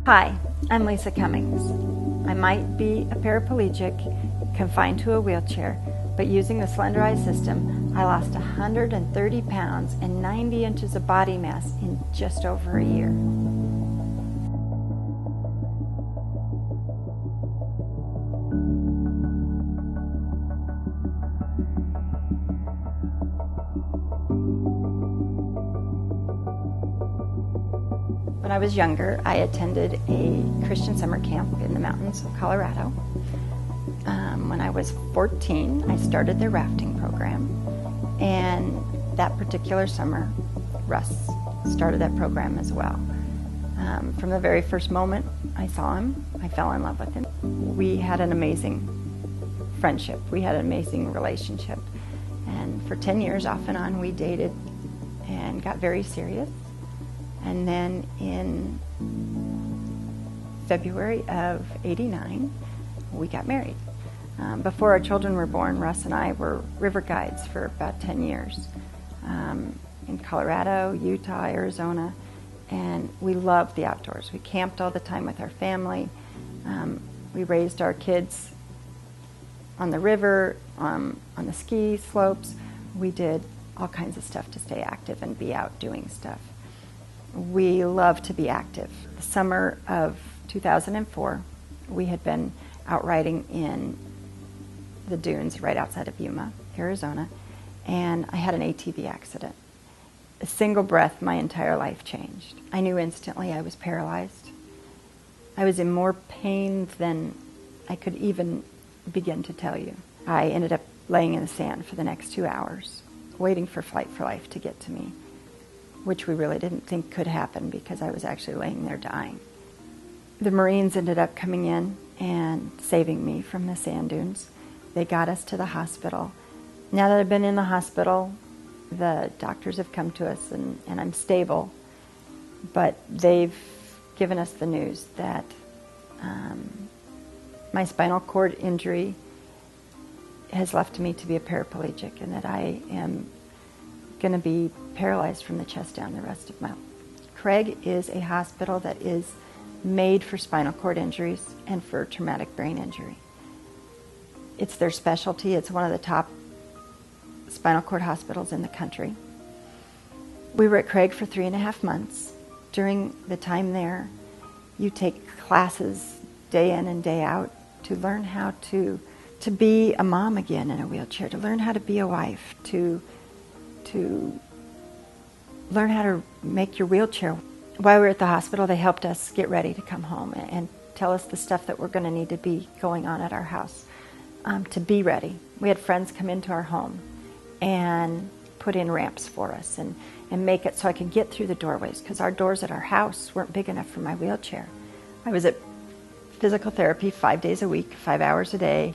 Hi, I'm Lisa Cummings. I might be a paraplegic, confined to a wheelchair, but using the Slenderiiz system, I lost 130 pounds and 90 inches of body mass in just over a year. When I was younger, I attended a Christian summer camp in the mountains of Colorado. When I was 14, I started the rafting program, and that particular summer, Russ started that program as well. From the very first moment I saw him, I fell in love with him. We had an amazing friendship. We had an amazing relationship. And for 10 years, off and on, we dated and got very serious. And then in February of '89, we got married. Before our children were born, Russ and I were river guides for about 10 years in Colorado, Utah, Arizona, and we loved the outdoors. We camped all the time with our family. We raised our kids on the river, on the ski slopes. We did all kinds of stuff to stay active and be out doing stuff. We love to be active. The summer of 2004, we had been out riding in the dunes right outside of Yuma, Arizona, and I had an ATV accident. A single breath, my entire life changed. I knew instantly I was paralyzed. I was in more pain than I could even begin to tell you. I ended up laying in the sand for the next 2 hours, waiting for Flight for Life to get to me, which we really didn't think could happen because I was actually laying there dying. The Marines ended up coming in and saving me from the sand dunes. They got us to the hospital. Now that I've been in the hospital, the doctors have come to us and I'm stable, but they've given us the news that my spinal cord injury has left me to be a paraplegic and that I am going to be paralyzed from the chest down the rest of my life. Craig is a hospital that is made for spinal cord injuries and for traumatic brain injury. It's their specialty. It's one of the top spinal cord hospitals in the country. We were at Craig for 3.5 months. During the time there, you take classes day in and day out to learn how to be a mom again in a wheelchair, to learn how to be a wife, to learn how to make your wheelchair. While we were at the hospital, they helped us get ready to come home and tell us the stuff that we're going to need to be going on at our house to be ready. We had friends come into our home and put in ramps for us and make it so I could get through the doorways because our doors at our house weren't big enough for my wheelchair. I was at physical therapy 5 days a week, 5 hours a day,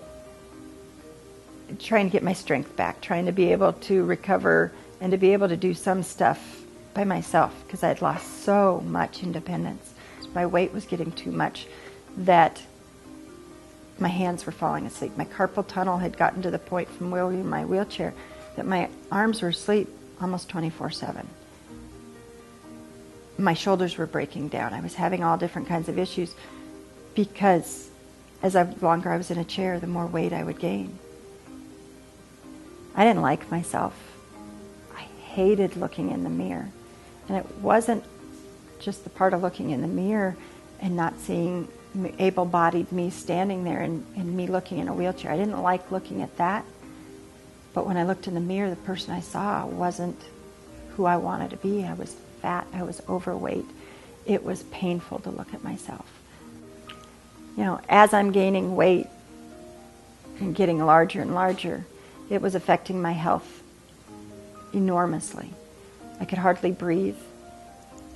trying to get my strength back, trying to be able to recover and to be able to do some stuff by myself because I had lost so much independence. My weight was getting too much that my hands were falling asleep. My carpal tunnel had gotten to the point from wielding my wheelchair that my arms were asleep almost 24/7. My shoulders were breaking down. I was having all different kinds of issues because the longer I was in a chair, the more weight I would gain. I didn't like myself. I hated looking in the mirror. And it wasn't just the part of looking in the mirror and not seeing able-bodied me standing there and me looking in a wheelchair. I didn't like looking at that. But when I looked in the mirror, the person I saw wasn't who I wanted to be. I was fat. I was overweight. It was painful to look at myself. You know, as I'm gaining weight and getting larger and larger, it was affecting my health enormously. I could hardly breathe.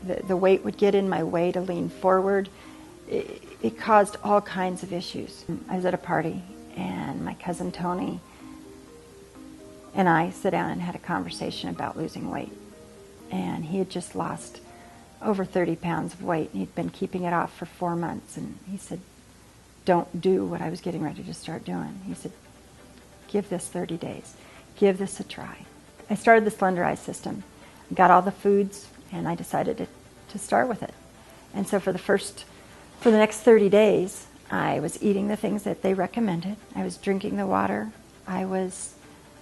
The weight would get in my way to lean forward. It caused all kinds of issues. I was at a party, and my cousin Tony and I sat down and had a conversation about losing weight. And he had just lost over 30 pounds of weight. He'd been keeping it off for 4 months, and he said, don't do what I was getting ready to start doing. He said, give this 30 days. Give this a try. I started the Slenderiiz system. I got all the foods, and I decided to start with it. And so for the first For the next 30 days, I was eating the things that they recommended. I was drinking the water. I was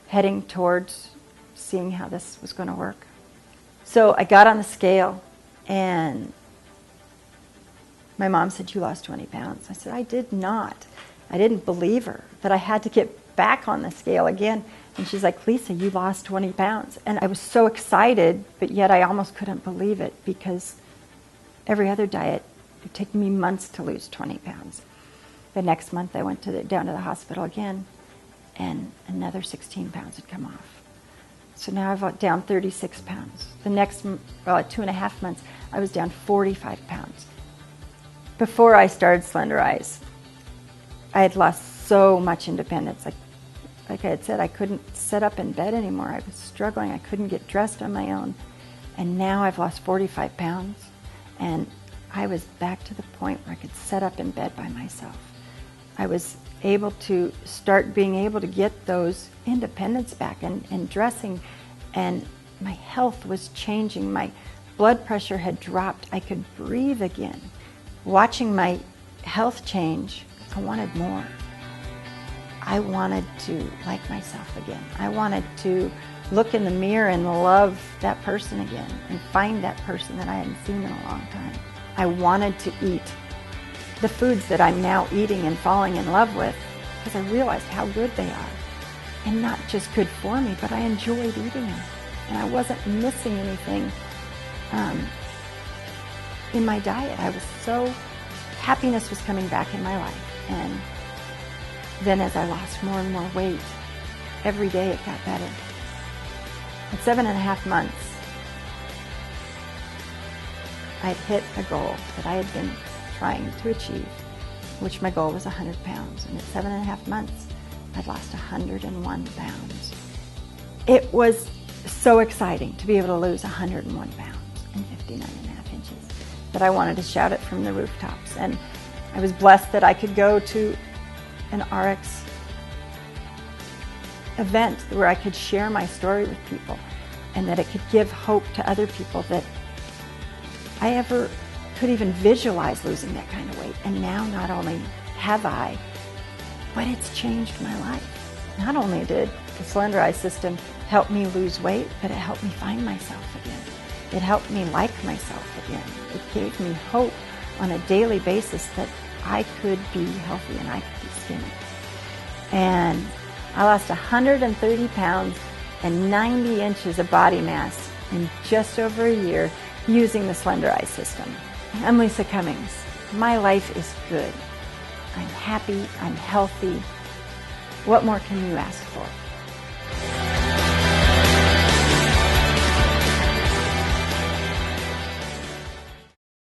heading towards seeing how this was going to work. So I got on the scale, and my mom said, "You lost 20 pounds." I said, "I did not." I didn't believe her, that I had to get back on the scale again. And she's like, "Lisa, you lost 20 pounds. And I was so excited, but yet I almost couldn't believe it, because every other diet, it would take me months to lose 20 pounds. The next month I went down to the hospital again, and another 16 pounds had come off. So now I've down 36 pounds. The next, at 2.5 months, I was down 45 pounds. Before I started Slenderiiz, I had lost so much independence. Like I had said, I couldn't sit up in bed anymore. I was struggling. I couldn't get dressed on my own. And now I've lost 45 pounds, and I was back to the point where I could sit up in bed by myself. I was able to start being able to get those independence back and dressing, and my health was changing. My blood pressure had dropped. I could breathe again. Watching my health change, I wanted more. I wanted to like myself again. I wanted to look in the mirror and love that person again and find that person that I hadn't seen in a long time. I wanted to eat the foods that I'm now eating and falling in love with, because I realized how good they are. And not just good for me, but I enjoyed eating them. And I wasn't missing anything in my diet. I was so, happiness was coming back in my life. And then as I lost more and more weight, every day it got better. At 7.5 months, I'd hit a goal that I had been trying to achieve, which my goal was 100 pounds. And at 7.5 months, I'd lost 101 pounds. It was so exciting to be able to lose 101 pounds and 59.5 inches that I wanted to shout it from the rooftops. And I was blessed that I could go to an RX event where I could share my story with people, and that it could give hope to other people that I ever could even visualize losing that kind of weight. And now not only have I, but it's changed my life. Not only did the Slenderiiz system help me lose weight, but it helped me find myself again. It helped me like myself again. It gave me hope on a daily basis that I could be healthy and I could be skinny. And I lost 130 pounds and 90 inches of body mass in just over a year using the Slenderiiz system. I'm Lisa Cummings. My life is good. I'm happy, I'm healthy. What more can you ask for?